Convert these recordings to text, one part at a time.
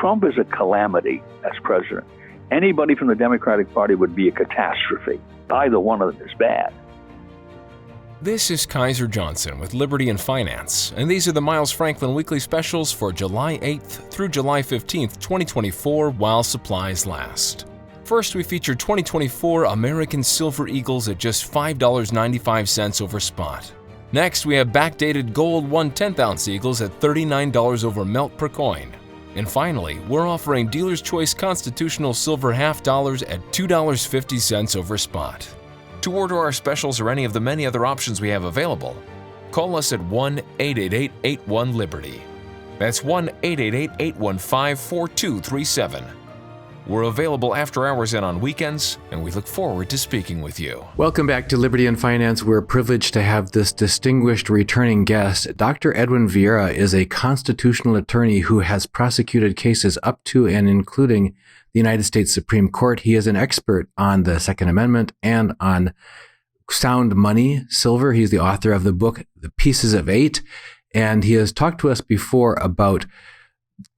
Trump is a calamity as president. Anybody from the Democratic Party would be a catastrophe. Either one of them is bad. This is Kaiser Johnson with Liberty and Finance, and these are the Miles Franklin Weekly Specials for July 8th through July 15th, 2024, while supplies last. First, we featured 2024 American Silver Eagles at just $5.95 over spot. Next, we have backdated gold 1/10-ounce Eagles at $39 over melt per coin. And finally, we're offering Dealer's Choice Constitutional Silver half dollars at $2.50 over spot. To order our specials or any of the many other options we have available, call us at 1-888-81-LIBERTY. That's 1-888-815-4237. We're available after hours and on weekends, and we look forward to speaking with you. Welcome back to Liberty and Finance. We're privileged to have this distinguished returning guest. Dr. Edwin Vieira is a constitutional attorney who has prosecuted cases up to and including the United States Supreme Court. He is an expert on the Second Amendment and on sound money, silver. He's the author of the book, The Pieces of Eight, and he has talked to us before about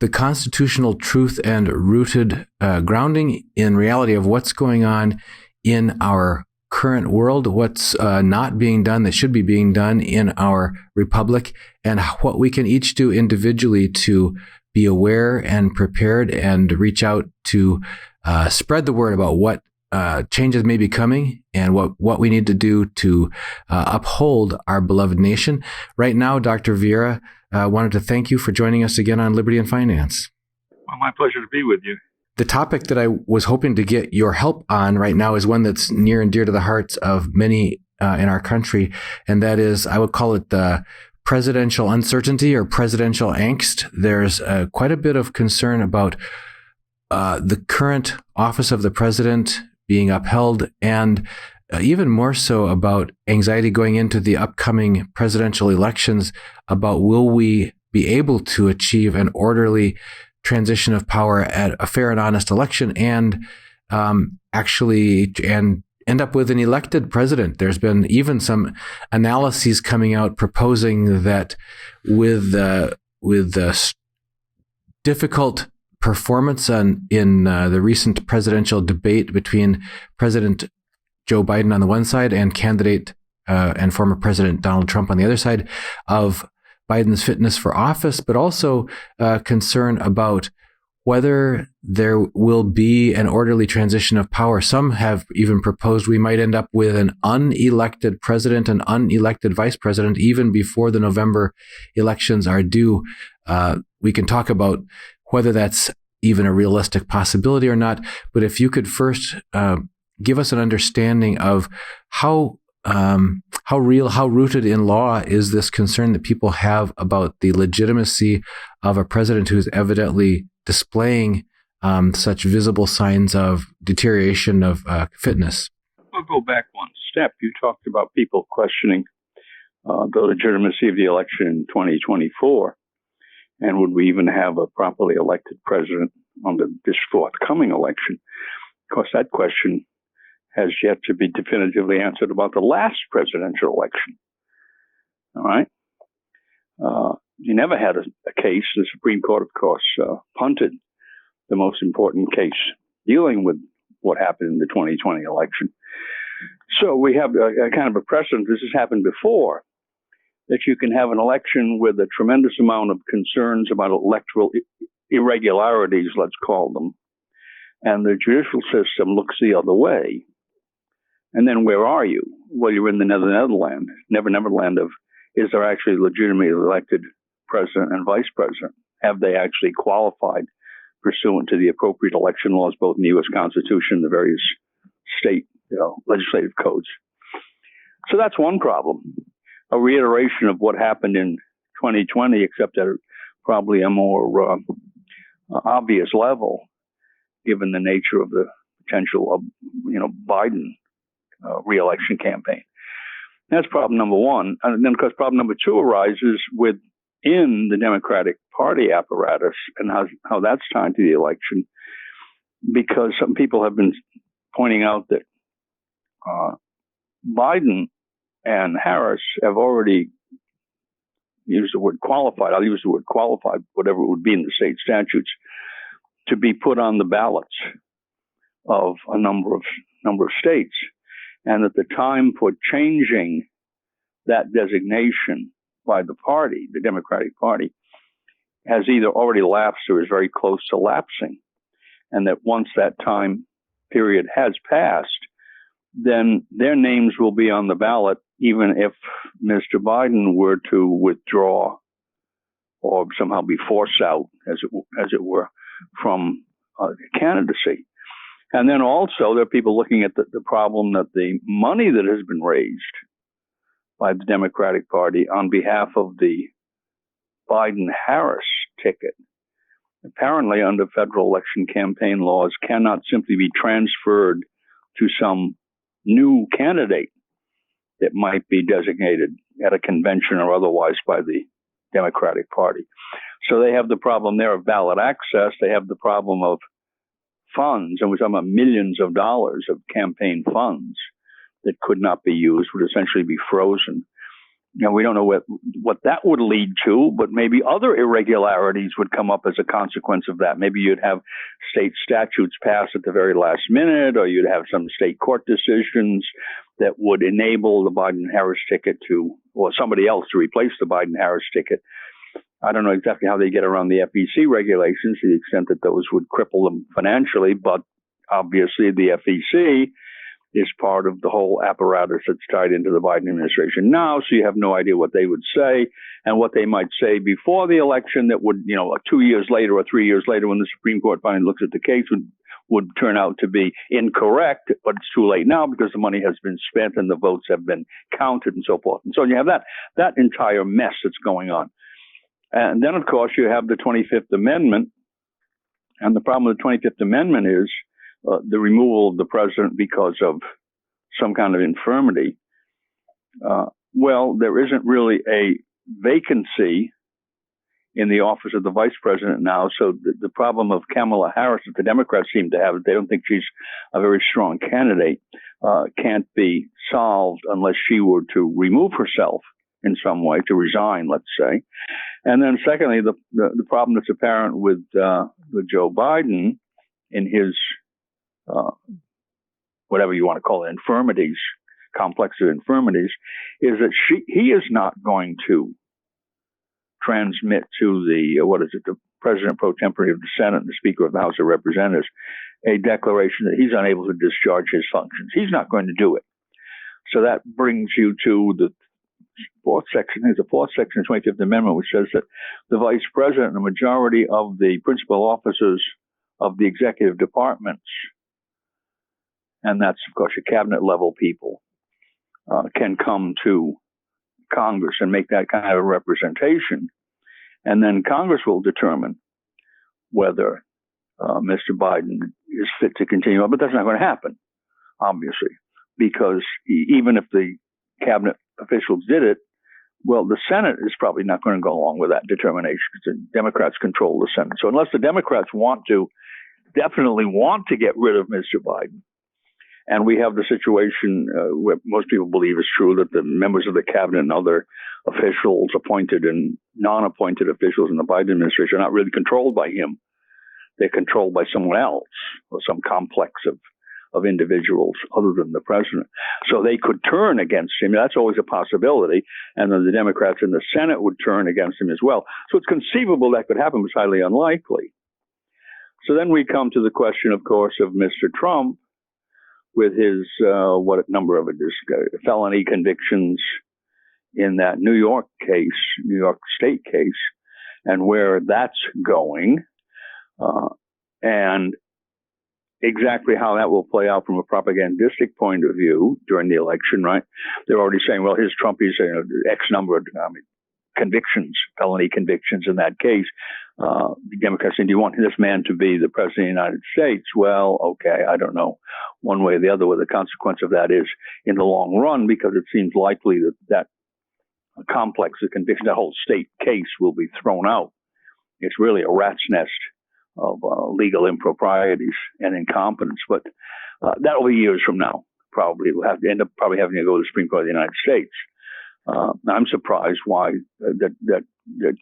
the constitutional truth and rooted grounding in reality of what's going on in our current world, what's not being done that should be being done in our republic, and what we can each do individually to be aware and prepared and reach out to spread the word about what changes may be coming and what we need to do to uphold our beloved nation. Right now, Dr. Vieira, wanted to thank you for joining us again on Liberty and Finance. Well, my pleasure to be with you. The topic that I was hoping to get your help on right now is one that's near and dear to the hearts of many in our country, and that is, I would call it the presidential uncertainty or presidential angst. There's quite a bit of concern about the current office of the president being upheld, and even more so about anxiety going into the upcoming presidential elections about will we be able to achieve an orderly transition of power at a fair and honest election and actually end up with an elected president. There's been even some analyses coming out proposing that with the difficult performance in the recent presidential debate between President Joe Biden on the one side and candidate and former President Donald Trump on the other side of Biden's fitness for office, but also concern about whether there will be an orderly transition of power. Some have even proposed we might end up with an unelected president and unelected vice president even before the November elections are due. We can talk about whether that's even a realistic possibility or not, but if you could first give us an understanding of how rooted in law is this concern that people have about the legitimacy of a president who's evidently displaying such visible signs of deterioration of fitness. We'll go back one step. You talked about people questioning the legitimacy of the election in 2024, and would we even have a properly elected president on this forthcoming election? Of course, that question has yet to be definitively answered about the last presidential election. All right? You never had a case. The Supreme Court, of course, punted the most important case dealing with what happened in the 2020 election. So we have a kind of a precedent. This has happened before, that you can have an election with a tremendous amount of concerns about electoral irregularities, let's call them, and the judicial system looks the other way. And then where are you? Well, you're in the Neverland of, is there actually a legitimately elected president and vice president? Have they actually qualified pursuant to the appropriate election laws, both in the U.S. Constitution and the various state legislative codes? So that's one problem. A reiteration of what happened in 2020, except at probably a more obvious level, given the nature of the potential of Biden re-election campaign. That's problem number one. And then, of course, problem number two arises within the Democratic Party apparatus and how that's tied to the election, because some people have been pointing out that Biden and Harris have already used the word qualified. I'll use the word qualified, whatever it would be in the state statutes, to be put on the ballots of a number of states, and that the time for changing that designation by the party, the Democratic Party, has either already lapsed or is very close to lapsing, and that once that time period has passed, then their names will be on the ballot, even if Mr. Biden were to withdraw or somehow be forced out, as it were, from candidacy. And then also there are people looking at the problem that the money that has been raised by the Democratic Party on behalf of the Biden-Harris ticket, apparently under federal election campaign laws, cannot simply be transferred to some new candidate that might be designated at a convention or otherwise by the Democratic Party. So they have the problem there of ballot access. They have the problem of funds, and we're talking about millions of dollars of campaign funds that could not be used, would essentially be frozen. Now, we don't know what that would lead to, but maybe other irregularities would come up as a consequence of that. Maybe you'd have state statutes passed at the very last minute, or you'd have some state court decisions that would enable the Biden-Harris ticket or somebody else to replace the Biden-Harris ticket. I don't know exactly how they get around the FEC regulations to the extent that those would cripple them financially, but obviously the FEC is part of the whole apparatus that's tied into the Biden administration now, so you have no idea what they would say and what they might say before the election that would, 2 years later or 3 years later when the Supreme Court finally looks at the case would turn out to be incorrect, but it's too late now because the money has been spent and the votes have been counted and so forth. And so you have that entire mess that's going on. And then, of course, you have the 25th Amendment. And the problem with the 25th Amendment is the removal of the president because of some kind of infirmity. Well, there isn't really a vacancy in the office of the vice president now. So the problem of Kamala Harris that the Democrats seem to have, they don't think she's a very strong candidate, can't be solved unless she were to remove herself in some way, to resign, let's say. And then secondly, the problem that's apparent with Joe Biden in his whatever you want to call it, infirmities, complex of infirmities, is that he is not going to transmit to the President pro tempore of the Senate and the Speaker of the House of Representatives a declaration that he's unable to discharge his functions. He's not going to do it. So that brings you to the fourth section. There's a fourth section of the 25th Amendment, which says that the Vice President and the majority of the principal officers of the executive departments, and that's, of course, your cabinet level people, can come to Congress and make that kind of representation. And then Congress will determine whether Mr. Biden is fit to continue. But that's not going to happen, obviously, because even if the cabinet officials did it, well, the Senate is probably not going to go along with that determination because the Democrats control the Senate. So unless the Democrats definitely want to get rid of Mr. Biden, and we have the situation where most people believe is true that the members of the cabinet and other officials, appointed and non-appointed officials in the Biden administration, are not really controlled by him. They're controlled by someone else or some complex of individuals other than the president. So they could turn against him. That's always a possibility. And then the Democrats in the Senate would turn against him as well. So it's conceivable that could happen, but it's highly unlikely. So then we come to the question, of course, of Mr. Trump, with his, what number of it is, felony convictions in that New York State case, and where that's going, and exactly how that will play out from a propagandistic point of view during the election, right? They're already saying, well, here's Trump, he's X number of convictions, felony convictions in that case. The Democrats saying, do you want this man to be the president of the United States? Well, okay, I don't know one way or the other what the consequence of that is in the long run, because it seems likely that complex of conviction, that whole state case will be thrown out. It's really a rat's nest of legal improprieties and incompetence. But that'll be years from now. Probably we'll have to end up probably having to go to the Supreme Court of the United States. I'm surprised why that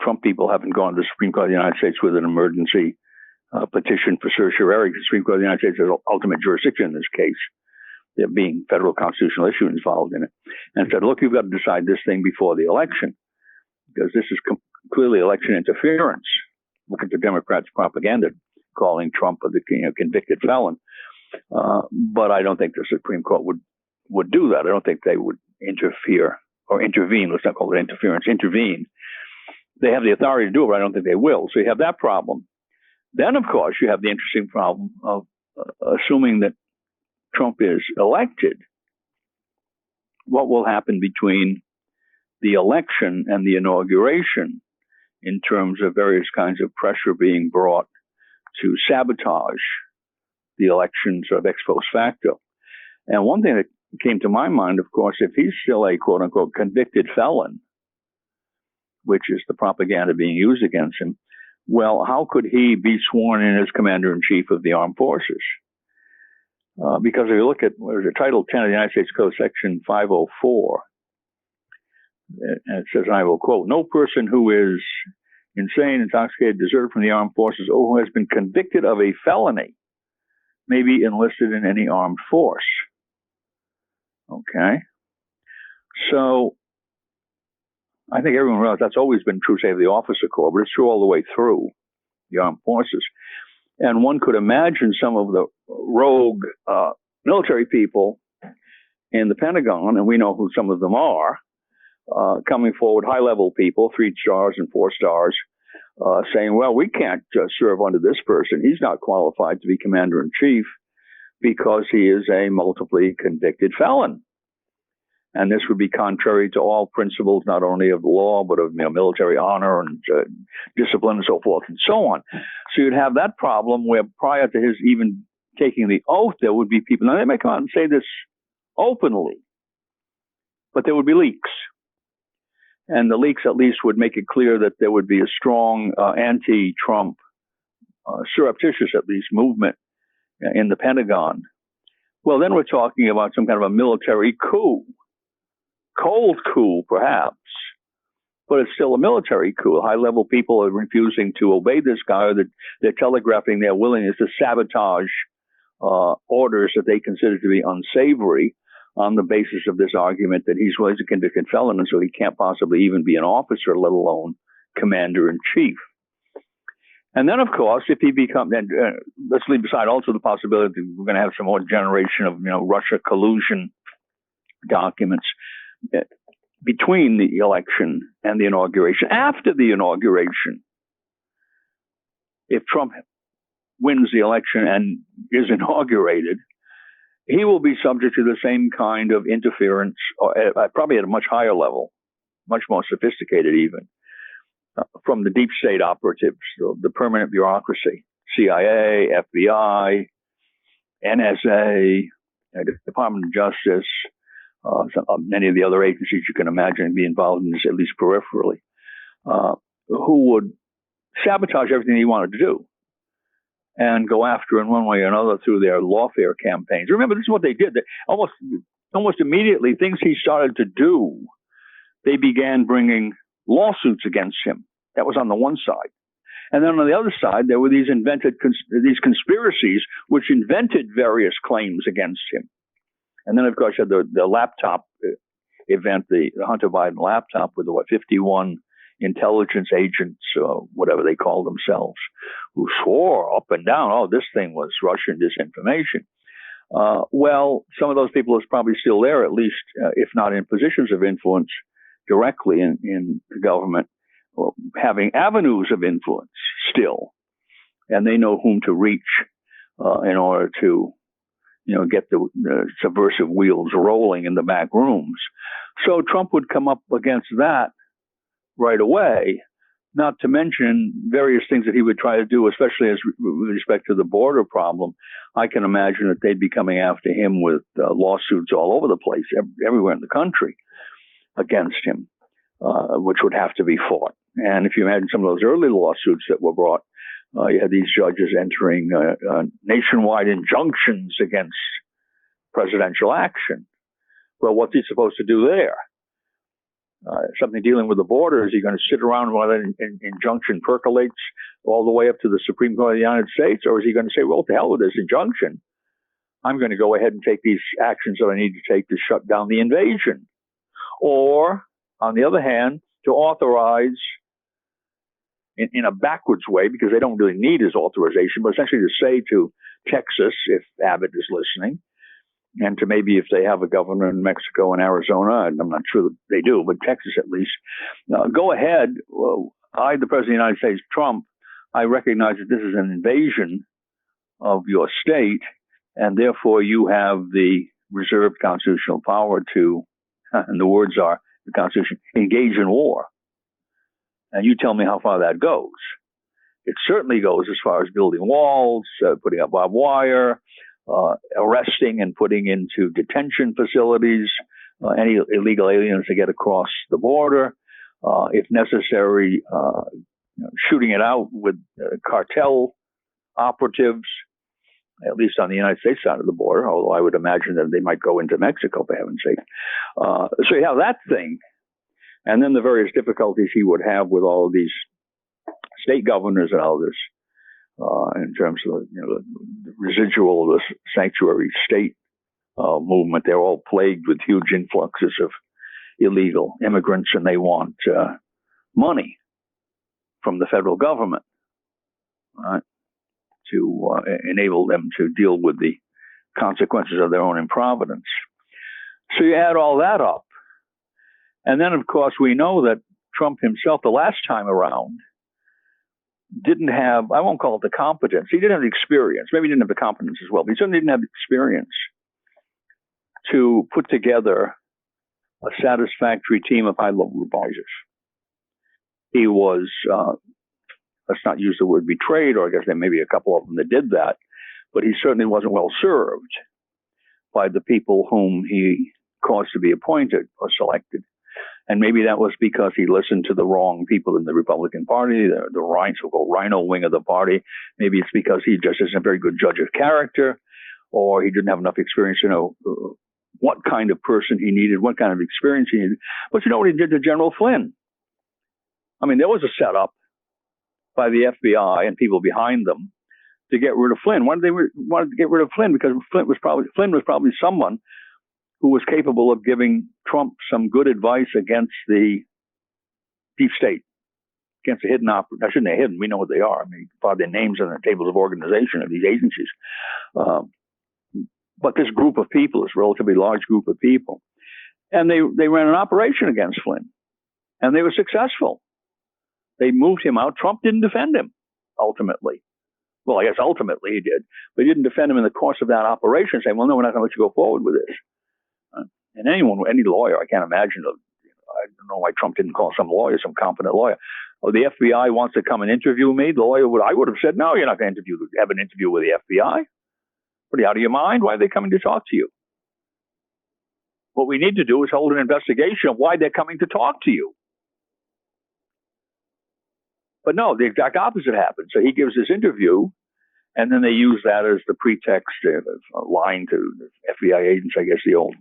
Trump people haven't gone to the Supreme Court of the United States with an emergency petition for certiorari. The Supreme Court of the United States has ultimate jurisdiction in this case, there being federal constitutional issue involved in it, and said, look, you've got to decide this thing before the election, because this is clearly election interference. Look at the Democrats' propaganda calling Trump a convicted felon. But I don't think the Supreme Court would do that. I don't think they would interfere or intervene. Let's not call it interference. Intervene. They have the authority to do it, but I don't think they will. So you have that problem. Then, of course, you have the interesting problem of assuming that Trump is elected. What will happen between the election and the inauguration in terms of various kinds of pressure being brought to sabotage the elections of ex post facto? And one thing that came to my mind, of course, if he's still a quote unquote convicted felon, which is the propaganda being used against him, well, how could he be sworn in as commander-in-chief of the armed forces? Because if you look at Title 10 of the United States Code, Section 504, and it says, and I will quote, no person who is insane, intoxicated, deserted from the armed forces, or who has been convicted of a felony may be enlisted in any armed force. Okay? So I think everyone realizes that's always been true, say, of the officer corps, but it's true all the way through the armed forces. And one could imagine some of the rogue military people in the Pentagon, and we know who some of them are, coming forward, high-level people, 3 stars and 4 stars, saying, well, we can't serve under this person. He's not qualified to be commander-in-chief because he is a multiply convicted felon. And this would be contrary to all principles, not only of the law, but of military honor and discipline and so forth and so on. So you'd have that problem where prior to his even taking the oath, there would be people. Now, they may come out and say this openly, but there would be leaks. And the leaks at least would make it clear that there would be a strong anti-Trump, surreptitious at least, movement in the Pentagon. Well, then we're talking about some kind of a military coup. Cold coup, perhaps, but it's still a military coup. High-level people are refusing to obey this guy, or they're telegraphing their willingness to sabotage orders that they consider to be unsavory on the basis of this argument that he's a convicted felon, and so he can't possibly even be an officer, let alone commander-in-chief. And then, of course, if he becomes, let's leave aside also the possibility that we're going to have some more generation of, Russia collusion documents between the election and the inauguration. After the inauguration, if Trump wins the election and is inaugurated, he will be subject to the same kind of interference, or probably at a much higher level, much more sophisticated even, from the deep state operatives, the permanent bureaucracy, CIA, FBI, NSA, Department of Justice, many of the other agencies you can imagine be involved in this, at least peripherally, who would sabotage everything he wanted to do and go after in one way or another through their lawfare campaigns. Remember, this is what they did. They almost immediately, things he started to do, they began bringing lawsuits against him. That was on the one side. And then on the other side, there were these these conspiracies which invented various claims against him. And then, of course, you had the laptop event, the Hunter Biden laptop with the 51 intelligence agents, whatever they call themselves, who swore up and down, oh, this thing was Russian disinformation. Well, some of those people are probably still there, at least, if not in positions of influence directly in the government, having avenues of influence still. And they know whom to reach in order to get the subversive wheels rolling in the back rooms. So Trump would come up against that right away, not to mention various things that he would try to do, especially with respect to the border problem. I can imagine that they'd be coming after him with lawsuits all over the place, everywhere in the country against him, which would have to be fought. And if you imagine some of those early lawsuits that were brought, you had these judges entering nationwide injunctions against presidential action. Well, what's he supposed to do there? something dealing with the border? Is he going to sit around while that injunction percolates all the way up to the Supreme Court of the United States? Or is he going to say, well, to hell with this injunction. I'm going to go ahead and take these actions that I need to take to shut down the invasion? Or, on the other hand, to authorize in a backwards way, because they don't really need his authorization, but essentially to say to Texas, if Abbott is listening, and to maybe if they have a governor in Mexico and Arizona, and I'm not sure that they do, but Texas at least, go ahead. I, the President of the United States, Trump, I recognize that this is an invasion of your state, and therefore you have the reserved constitutional power to, and the words are, the Constitution, engage in war. And you tell me how far that goes. It certainly goes as far as building walls, putting up barbed wire, arresting and putting into detention facilities any illegal aliens to get across the border, if necessary, shooting it out with cartel operatives, at least on the United States side of the border, although I would imagine that they might go into Mexico, for heaven's sake. So you have that thing. And then the various difficulties he would have with all of these state governors and others, in terms of the residual of the sanctuary state movement. They're all plagued with huge influxes of illegal immigrants, and they want money from the federal government to enable them to deal with the consequences of their own improvidence. So you add all that up. And then, of course, we know that Trump himself, the last time around, didn't have, I won't call it the competence, he didn't have the experience, maybe he didn't have the competence as well, but he certainly didn't have the experience to put together a satisfactory team of high-level advisors. He was, let's not use the word betrayed, or I guess there may be a couple of them that did that, but he certainly wasn't well served by the people whom he caused to be appointed or selected. And maybe that was because he listened to the wrong people in the Republican Party, the so-called rhino wing of the party. Maybe it's because he just isn't a very good judge of character, or he didn't have enough experience to know what kind of person he needed, what kind of experience he needed. But you know what he did to General Flynn? I mean, there was a setup by the FBI and people behind them to get rid of Flynn. Why did they wanted to get rid of Flynn? Because Flynn was probably someone who was capable of giving Trump some good advice against the deep state, against the hidden operators. I shouldn't say hidden, we know what they are. I mean, you can find their names on the tables of organization of these agencies. But this group of people, this relatively large group of people, and they ran an operation against Flynn, and they were successful. They moved him out. Trump didn't defend him, ultimately. Well, I guess ultimately he did, but he didn't defend him in the course of that operation, saying, well, no, we're not going to let you go forward with this. And any lawyer, I can't imagine, I don't know why Trump didn't call some lawyer, some competent lawyer. Oh, the FBI wants to come and interview me. The lawyer I would have said, no, you're not going to have an interview with the FBI. What, are you out of your mind? Why are they coming to talk to you? What we need to do is hold an investigation of why they're coming to talk to you. But no, the exact opposite happened. So he gives this interview, and then they use that as the pretext of lying to the FBI agents, I guess the old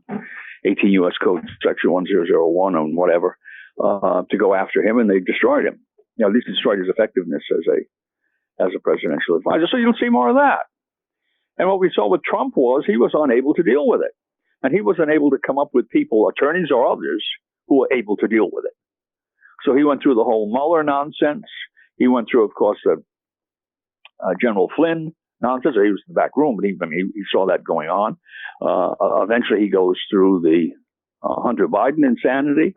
18 U.S. Code, Section 1001 and whatever, to go after him, and they destroyed him. You know, at least destroyed his effectiveness as a presidential advisor. So you'll see more of that. And what we saw with Trump was he was unable to deal with it. And he was unable to come up with people, attorneys or others, who were able to deal with it. So he went through the whole Mueller nonsense. He went through, of course, the General Flynn nonsense. He was in the back room, but he saw that going on. Eventually, he goes through the Hunter Biden insanity,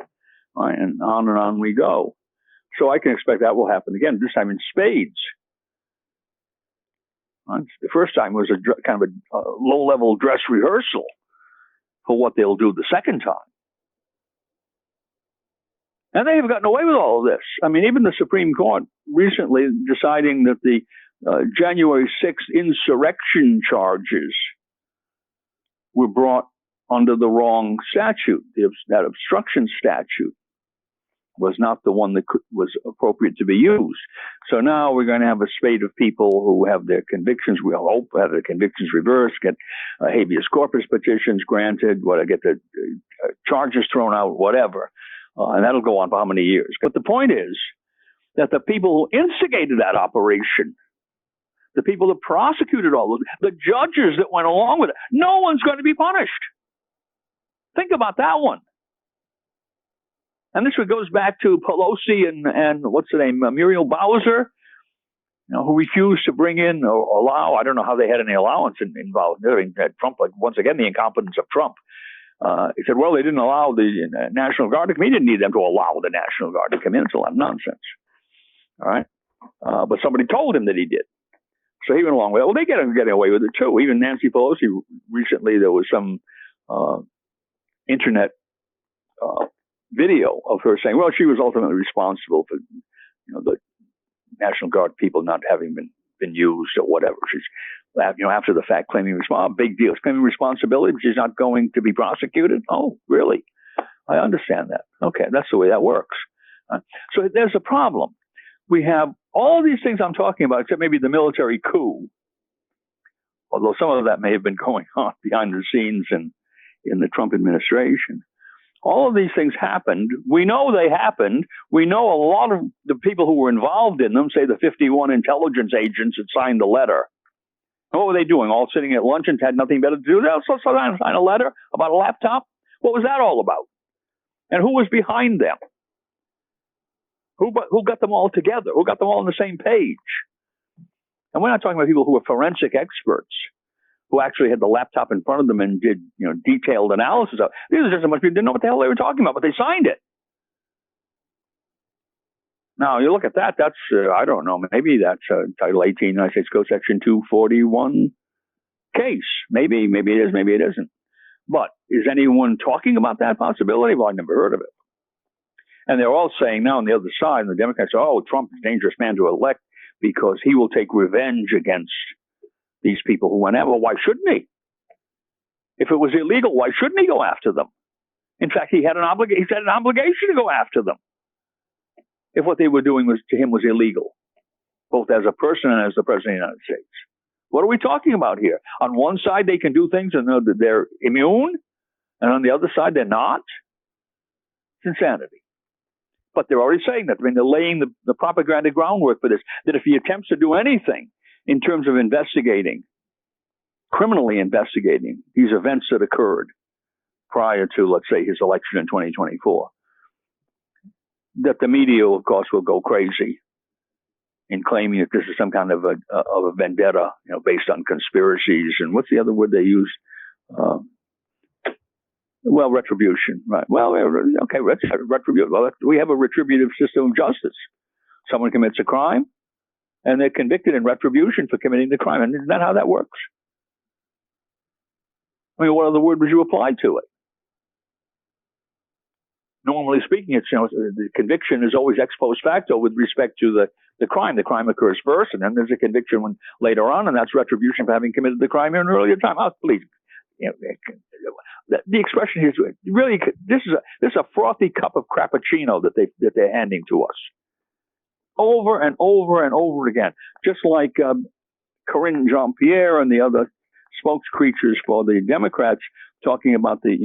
and on we go. So I can expect that will happen again, this time in spades. The first time was a kind of a low-level dress rehearsal for what they'll do the second time. And they have gotten away with all of this. I mean, even the Supreme Court recently deciding that the January 6th insurrection charges were brought under the wrong statute. That obstruction statute was not the one that was appropriate to be used. So now we're going to have a spate of people who have their convictions, we hope, have their convictions reversed, get habeas corpus petitions granted, get the charges thrown out, whatever. And that'll go on for how many years? But the point is that the people who instigated that operation, the people that prosecuted all of it, the judges that went along with it, no one's going to be punished. Think about that one. And this one goes back to Pelosi and what's the name, Muriel Bowser, who refused to bring in or allow, I don't know how they had any allowance involved. Trump, like, once again, the incompetence of Trump. He said, well, they didn't allow the National Guard to come in. He didn't need them to allow the National Guard to come in. It's a lot of nonsense. All right. But somebody told him that he did. So he went along with it. Well, they getting away with it too. Even Nancy Pelosi, recently there was some internet video of her saying, well, she was ultimately responsible for, the National Guard people not having been used or whatever. She's, after the fact, claiming big deal. She's claiming responsibility, but she's not going to be prosecuted. Oh, really? I understand that. Okay, that's the way that works. So there's a problem. We have all these things I'm talking about, except maybe the military coup, although some of that may have been going on behind the scenes in the Trump administration. All of these things happened. We know they happened. We know a lot of the people who were involved in them, say the 51 intelligence agents that signed the letter. What were they doing? All sitting at lunch and had nothing better to do? They also signed a letter about a laptop. What was that all about? And who was behind them? Who got them all together? Who got them all on the same page? And we're not talking about people who were forensic experts, who actually had the laptop in front of them and did, detailed analysis of it. These are just a bunch of people who didn't know what the hell they were talking about, but they signed it. Now, you look at that, that's, I don't know, maybe that's Title 18, United States Code Section 241 case. Maybe it is, maybe it isn't. But is anyone talking about that possibility? Well, I never heard of it. And they're all saying now on the other side, and the Democrats say, oh, Trump is a dangerous man to elect because he will take revenge against these people who went out. Well, why shouldn't he? If it was illegal, why shouldn't he go after them? In fact, he had an obligation to go after them if what they were doing to him was illegal, both as a person and as the president of the United States. What are we talking about here? On one side, they can do things and they're immune, and on the other side, they're not. It's insanity. But they're already saying that. I mean, they're laying the propaganda groundwork for this, that if he attempts to do anything in terms of criminally investigating these events that occurred prior to, let's say, his election in 2024, that the media, of course, will go crazy in claiming that this is some kind of a vendetta, based on conspiracies. And what's the other word they use? Well, retribution, right? Well, okay, retribution. Well, we have a retributive system of justice. Someone commits a crime, and they're convicted in retribution for committing the crime. And isn't that how that works? I mean, what other word would you apply to it? Normally speaking, it's, the conviction is always ex post facto with respect to the crime. The crime occurs first, and then there's a conviction later on, and that's retribution for having committed the crime in an earlier time. Please. The expression here is really, this is a frothy cup of crappuccino that they're handing to us over and over and over again, just like Corinne Jean-Pierre and the other spokes creatures for the Democrats talking about the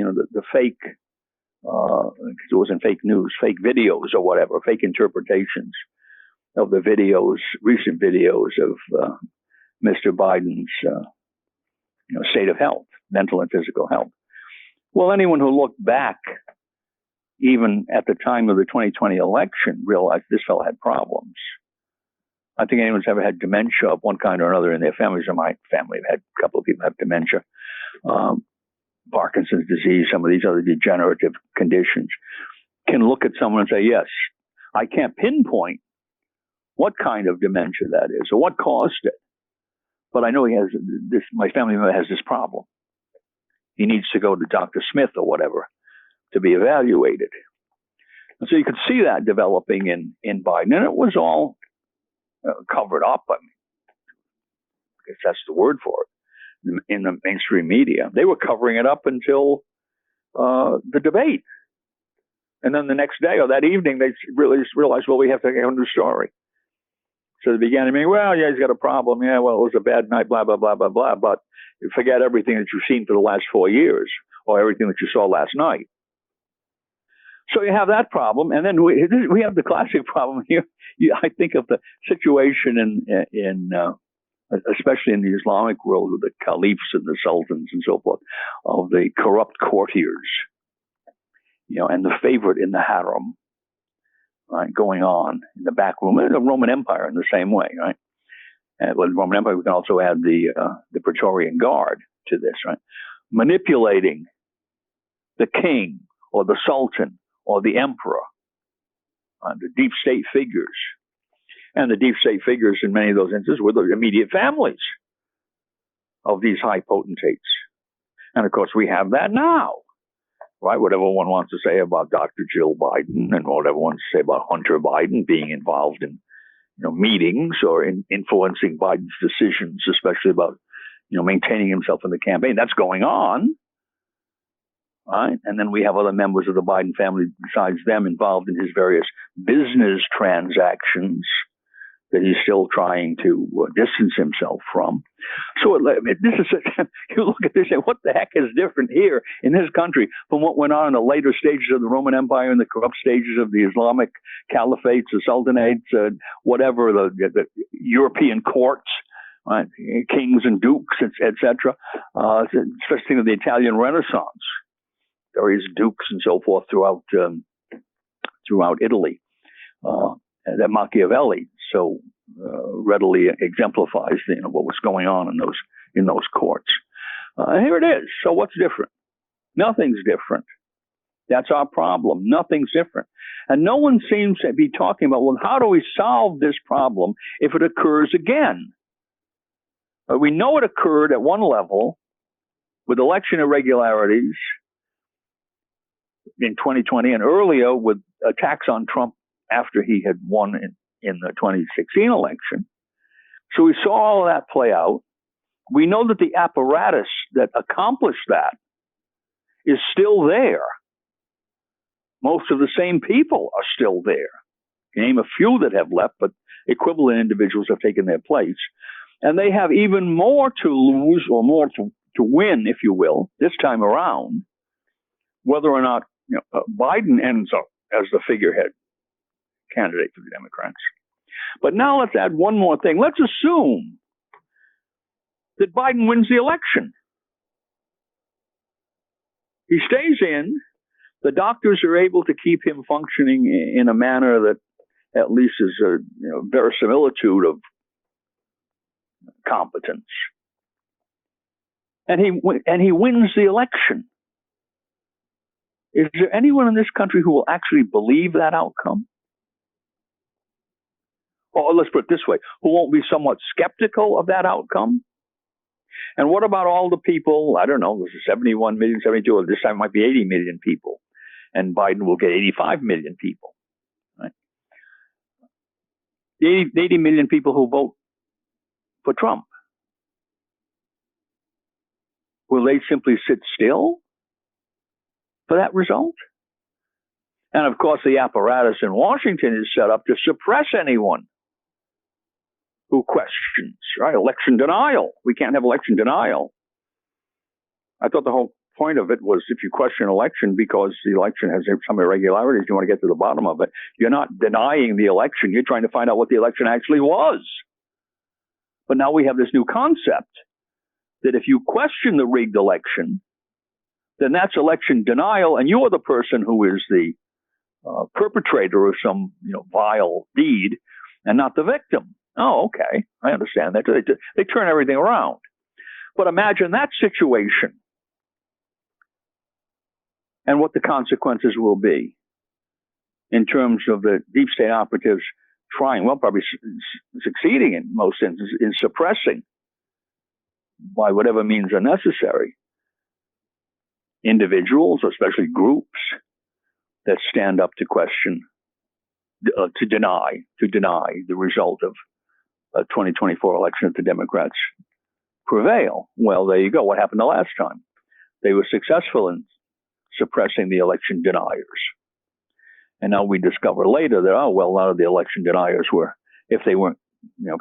fake, it wasn't fake news, fake videos or whatever, fake interpretations of the videos, recent videos of Mr. Biden's state of health, mental and physical health. Well, anyone who looked back, even at the time of the 2020 election, realized this fellow had problems. I think anyone's ever had dementia of one kind or another in their families, or my family have had a couple of people have dementia, Parkinson's disease, some of these other degenerative conditions, can look at someone and say, yes, I can't pinpoint what kind of dementia that is or what caused it, but I know he has this, my family member has this problem. He needs to go to Dr. Smith or whatever to be evaluated. And so you could see that developing in Biden, and it was all covered up. I mean, I guess that's the word for it. In the mainstream media, they were covering it up until the debate, and then the next day or that evening, they really realized, well, we have to get a new story. So they began to mean, well, yeah, he's got a problem. Yeah, well, it was a bad night, blah, blah, blah, blah, blah. But forget everything that you've seen for the last 4 years or everything that you saw last night. So you have that problem, and then we have the classic problem here. I think of the situation in especially in the Islamic world with the caliphs and the sultans and so forth, of the corrupt courtiers, and the favorite in the harem, right, going on in the back room. And the Roman Empire in the same way, right? And with the Roman Empire, we can also add the Praetorian Guard to this, right? Manipulating the king or the sultan or the emperor, the deep state figures. And the deep state figures in many of those instances were the immediate families of these high potentates. And of course, we have that now, right? Whatever one wants to say about Dr. Jill Biden and whatever one wants to say about Hunter Biden being involved in meetings or in influencing Biden's decisions, especially about maintaining himself in the campaign. That's going on. Right? And then we have other members of the Biden family besides them involved in his various business transactions that he's still trying to distance himself from. So this is you look at this and what the heck is different here in this country from what went on in the later stages of the Roman Empire and the corrupt stages of the Islamic caliphates, the sultanates, whatever, the European courts, right? Kings and dukes, etc. Especially in the Italian Renaissance. Various dukes and so forth throughout Italy, that Machiavelli so readily exemplifies what was going on in those courts. And here it is. So what's different? Nothing's different. That's our problem. Nothing's different, and no one seems to be talking about, well, how do we solve this problem if it occurs again? We know it occurred at one level with election irregularities in 2020 and earlier with attacks on Trump after he had won in the 2016 election. So we saw all of that play out. We know that the apparatus that accomplished that is still there. Most of the same people are still there. You name a few that have left, but equivalent individuals have taken their place. And they have even more to lose or more to win, if you will, this time around, whether or not Biden ends up as the figurehead candidate for the Democrats. But now let's add one more thing. Let's assume that Biden wins the election. He stays in. The doctors are able to keep him functioning in a manner that at least is a verisimilitude of competence. And he wins the election. Is there anyone in this country who will actually believe that outcome? Or let's put it this way, who won't be somewhat skeptical of that outcome? And what about all the people, I don't know, there's 71 million, 72, or this time it might be 80 million people, and Biden will get 85 million people, right? The 80 million people who vote for Trump, will they simply sit still for that result? And of course, the apparatus in Washington is set up to suppress anyone who questions, right? Election denial. We can't have election denial. I thought the whole point of it was if you question an election because the election has some irregularities, you want to get to the bottom of it. You're not denying the election. You're trying to find out what the election actually was. But now we have this new concept that if you question the rigged election, then that's election denial, and you're the person who is the perpetrator of some vile deed, and not the victim. Oh, okay, I understand that. They turn everything around. But imagine that situation and what the consequences will be in terms of the deep state operatives trying, well, probably succeeding in most instances, in suppressing by whatever means are necessary individuals, especially groups, that stand up to question, to deny the result of a 2024 election if the Democrats prevail. Well, there you go. What happened the last time? They were successful in suppressing the election deniers. And now we discover later that, a lot of the election deniers were, if they weren't,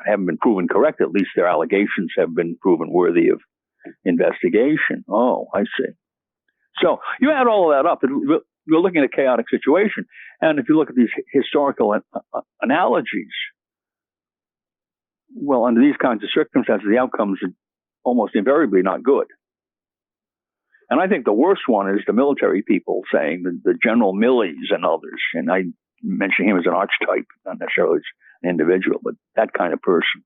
haven't been proven correct, at least their allegations have been proven worthy of investigation. Oh, I see. So you add all of that up, we're looking at a chaotic situation. And if you look at these historical analogies, well, under these kinds of circumstances, the outcomes are almost invariably not good. And I think the worst one is the military people saying, the General Milley's and others, and I mention him as an archetype, not necessarily as an individual, but that kind of person,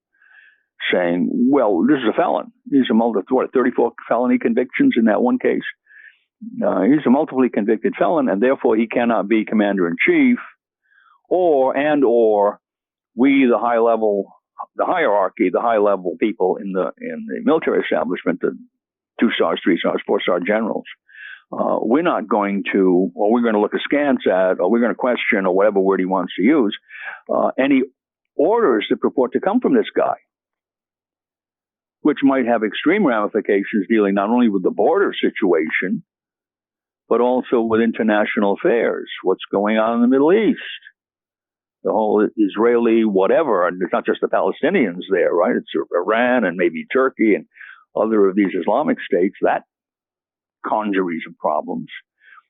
saying, well, this is a felon. He's a 34 felony convictions in that one case. He's a multiply convicted felon, and therefore he cannot be commander-in-chief, or we, the hierarchy, the high-level people in the military establishment, the 2-star, 3-star, 4-star generals, we're not going to, or we're going to look askance at, or we're going to question, or whatever word he wants to use, any orders that purport to come from this guy, which might have extreme ramifications dealing not only with the border situation, but also with international affairs, what's going on in the Middle East, the whole Israeli whatever, and it's not just the Palestinians there, right? It's Iran and maybe Turkey and other of these Islamic states. That conjures of problems.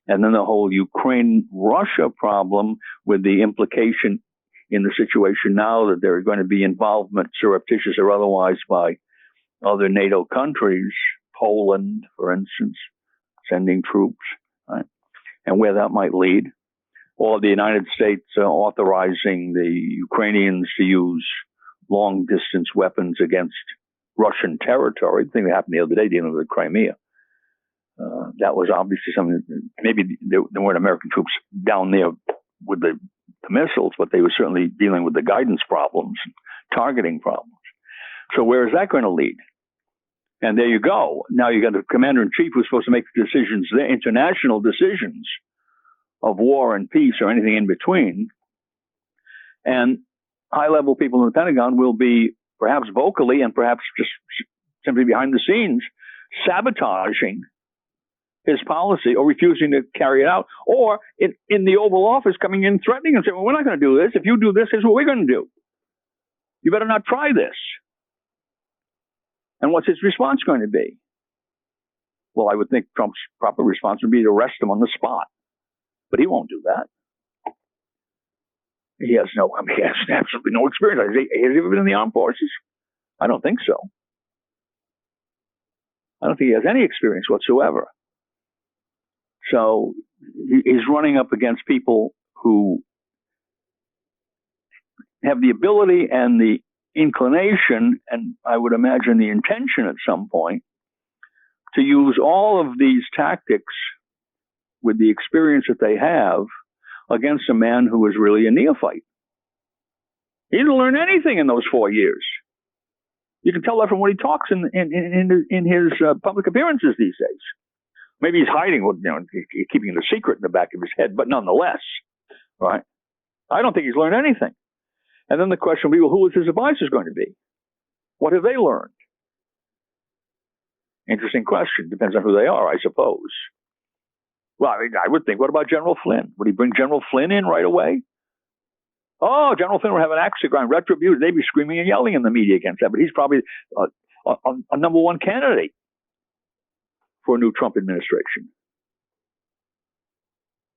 And then the whole Ukraine-Russia problem with the implication in the situation now that there are going to be involvement, surreptitious or otherwise, by other NATO countries, Poland, for instance, sending troops, right? And where that might lead. Or the United States authorizing the Ukrainians to use long-distance weapons against Russian territory. The thing that happened the other day dealing with Crimea. That was obviously something that maybe there weren't American troops down there with the missiles, but they were certainly dealing with the guidance problems, targeting problems. So where is that going to lead? And there you go. Now you got the commander-in-chief who's supposed to make the decisions, the international decisions of war and peace or anything in between. And high-level people in the Pentagon will be perhaps vocally and perhaps just simply behind the scenes sabotaging his policy or refusing to carry it out. Or in the Oval Office coming in threatening and saying, well, we're not going to do this. If you do this, here's what we're going to do. You better not try this. And what's his response going to be? Well, I would think Trump's proper response would be to arrest him on the spot. But he won't do that. He has absolutely no experience. Has he ever been in the armed forces? I don't think so. I don't think he has any experience whatsoever. So he's running up against people who have the ability and the inclination, and I would imagine the intention at some point, to use all of these tactics with the experience that they have against a man who is really a neophyte. He didn't learn anything in those 4 years. You can tell that from what he talks in his public appearances these days. Maybe he's hiding, keeping it a secret in the back of his head, but nonetheless, right? I don't think he's learned anything. And then the question will be, well, who is his advisors going to be? What have they learned? Interesting question. Depends on who they are, I suppose. Well, I would think, what about General Flynn? Would he bring General Flynn in right away? Oh, General Flynn would have an axe to grind, retribution. They'd be screaming and yelling in the media against that, but he's probably a number one candidate for a new Trump administration.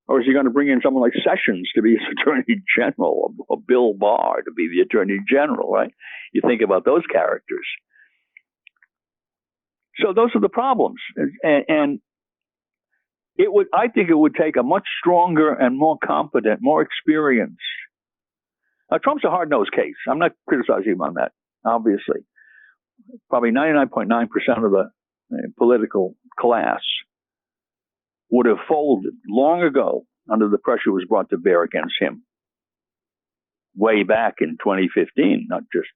Or is he going to bring in someone like Sessions to be his attorney general, or Bill Barr to be the attorney general, right? You think about those characters. So those are the problems. And I think it would take a much stronger and more competent, more experienced. Trump's a hard-nosed case. I'm not criticizing him on that, obviously. Probably 99.9% of the political class would have folded long ago under the pressure was brought to bear against him way back in 2015, not just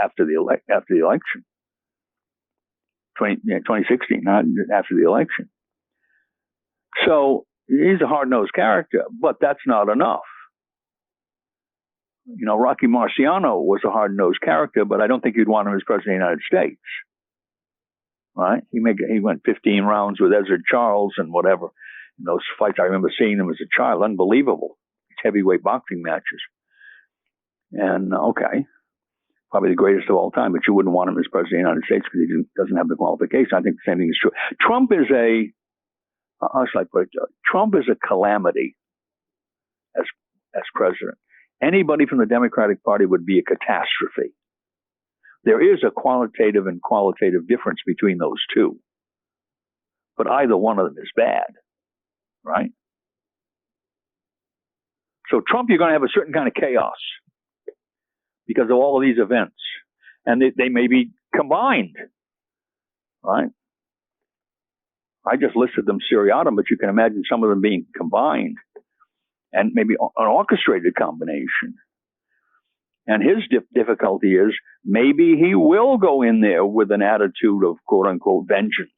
after the election. 2016, not after the election. So he's a hard-nosed character, but that's not enough. Rocky Marciano was a hard-nosed character, but I don't think you'd want him as president of the United States. Right? He went 15 rounds with Ezra Charles and whatever. In those fights, I remember seeing him as a child. Unbelievable. Heavyweight boxing matches. And, okay, probably the greatest of all time, but you wouldn't want him as president of the United States because he doesn't have the qualification. I think the same thing is true. Trump is how should I put it? Trump is a calamity as president. Anybody from the Democratic Party would be a catastrophe. There is a qualitative and qualitative difference between those two, but either one of them is bad, right? So Trump, you're going to have a certain kind of chaos because of all of these events, and they may be combined, right? I just listed them seriatim, but you can imagine some of them being combined and maybe an orchestrated combination. And his difficulty is maybe he will go in there with an attitude of quote unquote vengeance.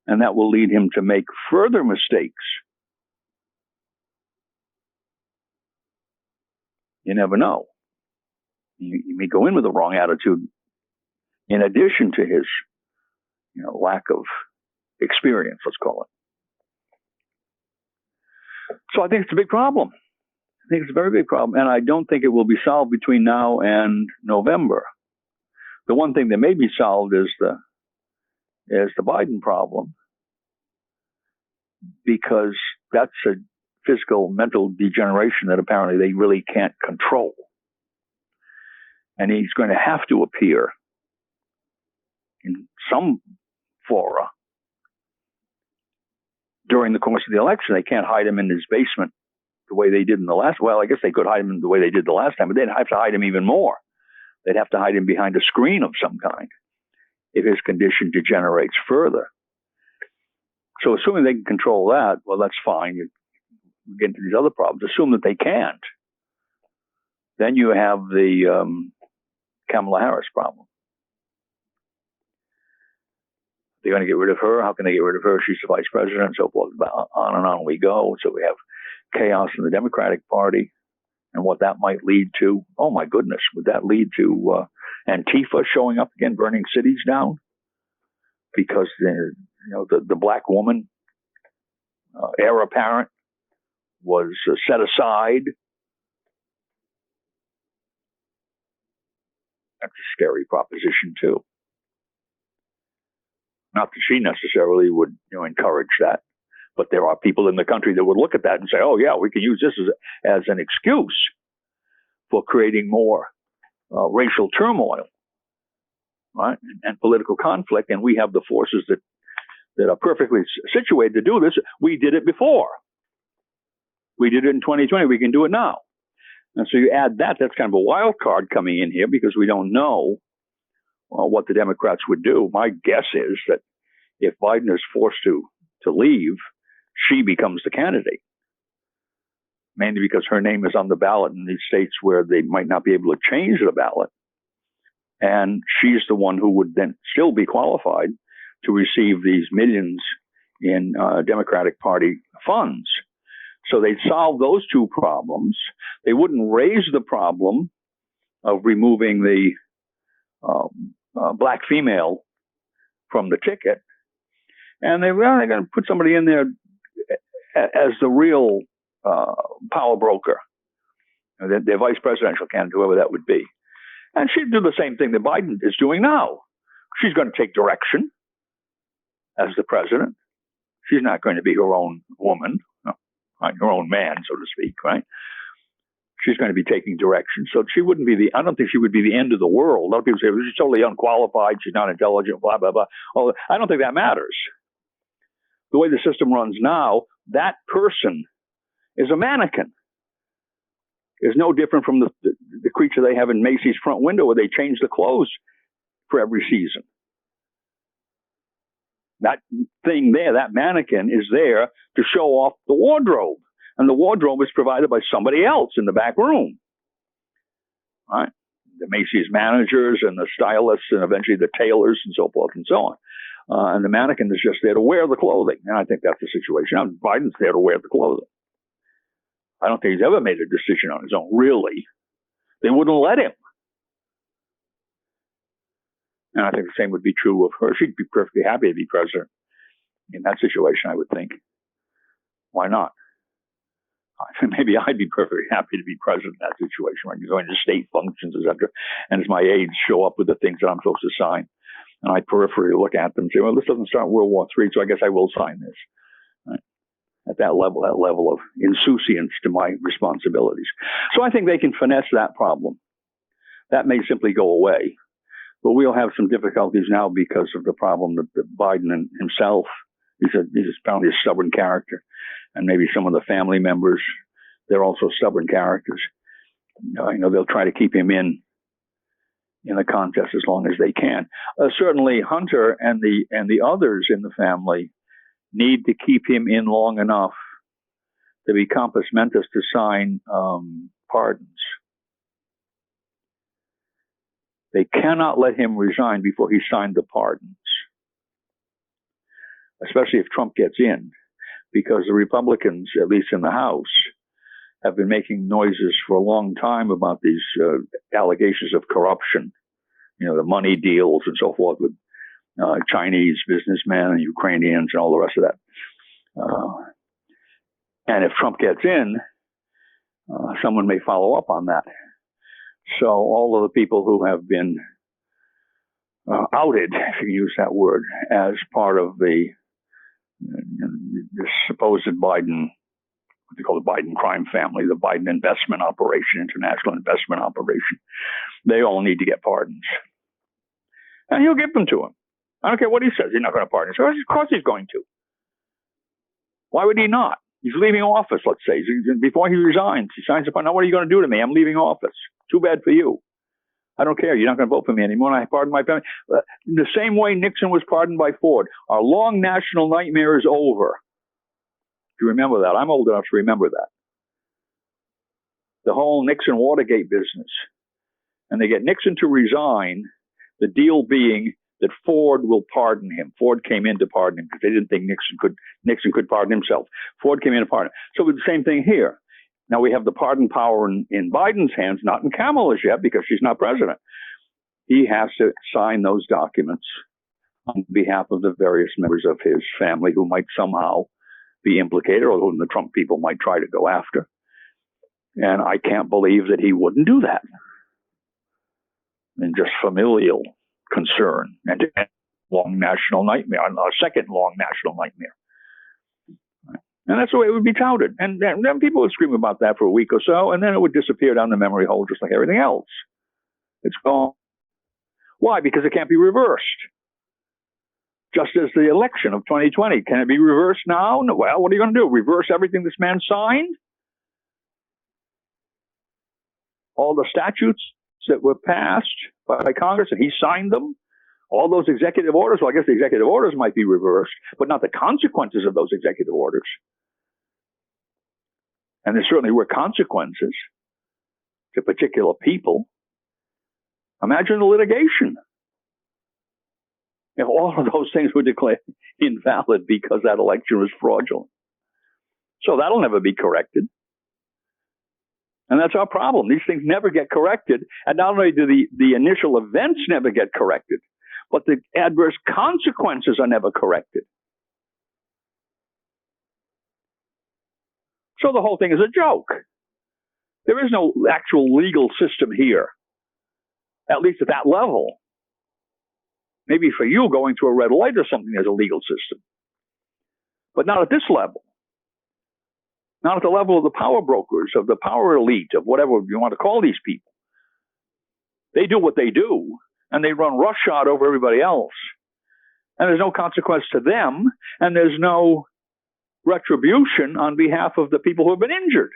And that will lead him to make further mistakes. You never know. You may go in with the wrong attitude in addition to his, lack of experience, let's call it. So I think it's a big problem. I think it's a very big problem, and I don't think it will be solved between now and November. The one thing that may be solved is the Biden problem, because that's a physical, mental degeneration that apparently they really can't control. And he's going to have to appear in some fora during the course of the election. They can't hide him in his basement the way they did in the last. Well, I guess they could hide him the way they did the last time, but they'd have to hide him even more. They'd have to hide him behind a screen of some kind if his condition degenerates further. So assuming they can control that, well, that's fine. You get into these other problems. Assume that they can't. Then you have the Kamala Harris problem. They're going to get rid of her. How can they get rid of her? She's the vice president, and so forth. On and on we go. So we have chaos in the Democratic Party, and what that might lead to. Oh my goodness, would that lead to Antifa showing up again, burning cities down? Because the black woman, heir apparent, was set aside. That's a scary proposition too. Not that she necessarily would encourage that, but there are people in the country that would look at that and say, "Oh yeah, we can use this as an excuse for creating more racial turmoil, right, and political conflict." And we have the forces that are perfectly situated to do this. We did it before. We did it in 2020. We can do it now. And so you add that. That's kind of a wild card coming in here because we don't know what the Democrats would do. My guess is that if Biden is forced to leave, she becomes the candidate, mainly because her name is on the ballot in these states where they might not be able to change the ballot. And she's the one who would then still be qualified to receive these millions in Democratic Party funds. So they'd solve those two problems. They wouldn't raise the problem of removing the black female from the ticket. And they're going to put somebody in there as the real power broker, their vice presidential candidate, whoever that would be. And she'd do the same thing that Biden is doing now. She's going to take direction as the president. She's not going to be her own woman, right, her own man, so to speak, right? She's going to be taking direction. So she wouldn't be I don't think she would be the end of the world. A lot of people say, well, she's totally unqualified, she's not intelligent, blah, blah, blah. Oh, I don't think that matters. The way the system runs now, that person is a mannequin. It's no different from the creature they have in Macy's front window where they change the clothes for every season. That thing there, that mannequin, is there to show off the wardrobe. And the wardrobe is provided by somebody else in the back room. Right? The Macy's managers and the stylists and eventually the tailors and so forth and so on. And the mannequin is just there to wear the clothing. And I think that's the situation. Now, Biden's there to wear the clothing. I don't think he's ever made a decision on his own, really. They wouldn't let him. And I think the same would be true of her. She'd be perfectly happy to be president in that situation, I would think. Why not? Maybe I'd be perfectly happy to be president in that situation when you're going to state functions, etc. And as my aides show up with the things that I'm supposed to sign. And I peripherally look at them and say, well, this doesn't start World War III, so I guess I will sign this. Right? At that level of insouciance to my responsibilities. So I think they can finesse that problem. That may simply go away. But we'll have some difficulties now because of the problem that Biden himself, he's apparently a stubborn character. And maybe some of the family members, they're also stubborn characters. They'll try to keep him in the contest as long as they can. Certainly Hunter and the others in the family need to keep him in long enough to be compos mentis to sign pardons. They cannot let him resign before he signed the pardons, especially if Trump gets in, because the Republicans, at least in the House, have been making noises for a long time about these allegations of corruption, the money deals and so forth with Chinese businessmen and Ukrainians and all the rest of that. And if Trump gets in, someone may follow up on that. So all of the people who have been outed, if you can use that word, as part of the supposed Biden, what they call the Biden crime family, the Biden investment operation, international investment operation, they all need to get pardons. And he'll give them to him. I don't care what he says. He's not going to pardon him. Of course he's going to. Why would he not? He's leaving office, let's say. Before he resigns, he signs up on, now what are you going to do to me? I'm leaving office. Too bad for you. I don't care. You're not going to vote for me anymore. I pardon my family. The same way Nixon was pardoned by Ford. Our long national nightmare is over. Do you remember that? I'm old enough to remember that. The whole Nixon-Watergate business. And they get Nixon to resign, the deal being that Ford will pardon him. Ford came in to pardon him because they didn't think Nixon could pardon himself. Ford came in to pardon him. So it's the same thing here. Now we have the pardon power in Biden's hands, not in Kamala's yet because she's not president. He has to sign those documents on behalf of the various members of his family who might somehow be implicated or whom the Trump people might try to go after. And I can't believe that he wouldn't do that. And just familial concern and long national nightmare, a second long national nightmare. And that's the way it would be touted. And then people would scream about that for a week or so, and then it would disappear down the memory hole just like everything else. It's gone. Why? Because it can't be reversed. Just as the election of 2020. Can it be reversed now? No. Well, what are you going to do? Reverse everything this man signed? All the statutes that were passed by Congress, and he signed them? All those executive orders? Well, I guess the executive orders might be reversed, but not the consequences of those executive orders. And there certainly were consequences to particular people. Imagine the litigation. If all of those things were declared invalid because that election was fraudulent. So that'll never be corrected. And that's our problem. These things never get corrected. And not only do the initial events never get corrected, but the adverse consequences are never corrected. So the whole thing is a joke. There is no actual legal system here, at least at that level. Maybe for you going through a red light or something, there's a legal system. But not at this level. Not at the level of the power brokers, of the power elite, of whatever you want to call these people. They do what they do, and they run roughshod over everybody else. And there's no consequence to them, and there's no retribution on behalf of the people who have been injured.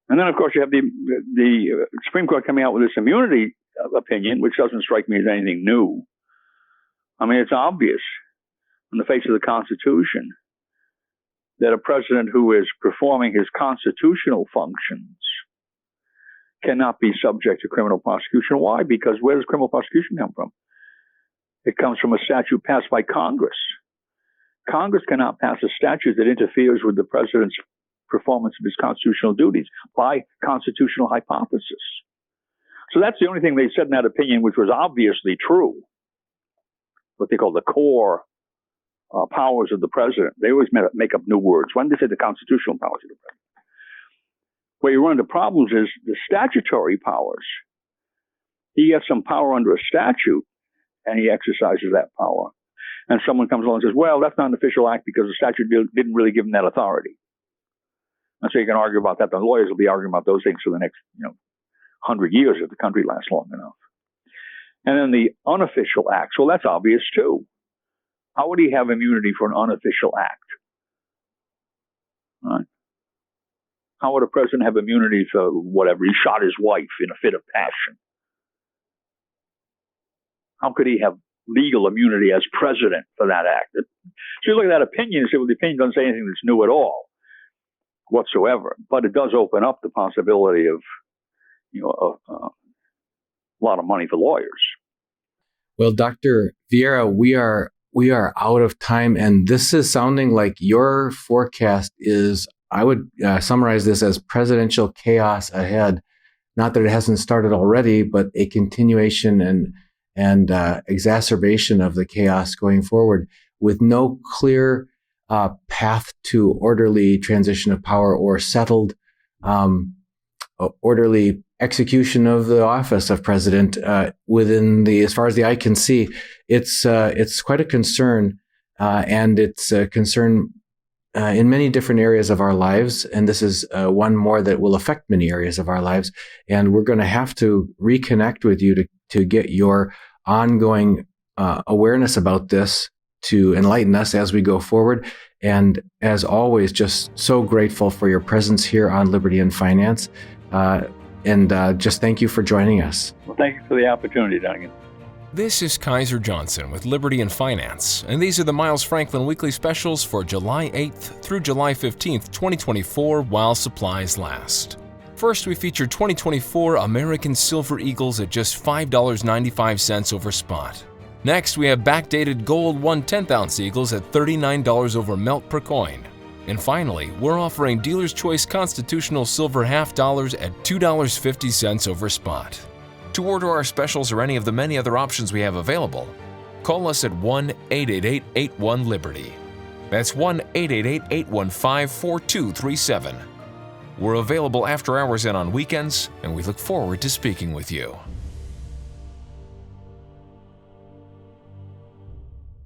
And then, of course, you have the Supreme Court coming out with this immunity opinion, which doesn't strike me as anything new. I mean, it's obvious on the face of the Constitution that a president who is performing his constitutional functions cannot be subject to criminal prosecution. Why? Because where does criminal prosecution come from? It comes from a statute passed by Congress. Congress cannot pass a statute that interferes with the president's performance of his constitutional duties by constitutional hypothesis. So that's the only thing they said in that opinion, which was obviously true. What they call the core powers of the president. They always make up new words. When they say the constitutional powers of the president. Where you run into problems is the statutory powers. He gets some power under a statute, and he exercises that power. And someone comes along and says, well, that's not an official act because the statute didn't really give him that authority. And so you can argue about that. The lawyers will be arguing about those things for the next 100 years if the country lasts long enough. And then the unofficial acts, well, that's obvious too. How would he have immunity for an unofficial act? Right? How would a president have immunity for whatever? He shot his wife in a fit of passion. How could he have legal immunity as president for that act? So you look at that opinion and say, well, the opinion doesn't say anything that's new at all whatsoever. But it does open up the possibility of, a lot of money for lawyers. Well, Dr. Vieira, we are out of time, and this is sounding like your forecast is, I would summarize this as presidential chaos ahead. Not that it hasn't started already, but a continuation and exacerbation of the chaos going forward with no clear path to orderly transition of power or settled orderly execution of the office of president within as far as the eye can see. It's quite a concern, and it's a concern in many different areas of our lives. And this is one more that will affect many areas of our lives. And we're going to have to reconnect with you to get your ongoing awareness about this to enlighten us as we go forward. And as always, just so grateful for your presence here on Liberty and Finance. And just thank you for joining us. Well, thank you for the opportunity, Duncan. This is Kaiser Johnson with Liberty and Finance, and these are the Miles Franklin Weekly Specials for July 8th through July 15th, 2024, while supplies last. First, we featured 2024 American Silver Eagles at just $5.95 over spot. Next, we have backdated gold 1/10-ounce Eagles at $39 over melt per coin. And finally, we're offering Dealer's Choice Constitutional Silver half dollars at $2.50 over spot. To order our specials or any of the many other options we have available, call us at 1-888-81-LIBERTY. That's 1-888-815-4237. We're available after hours and on weekends, and we look forward to speaking with you.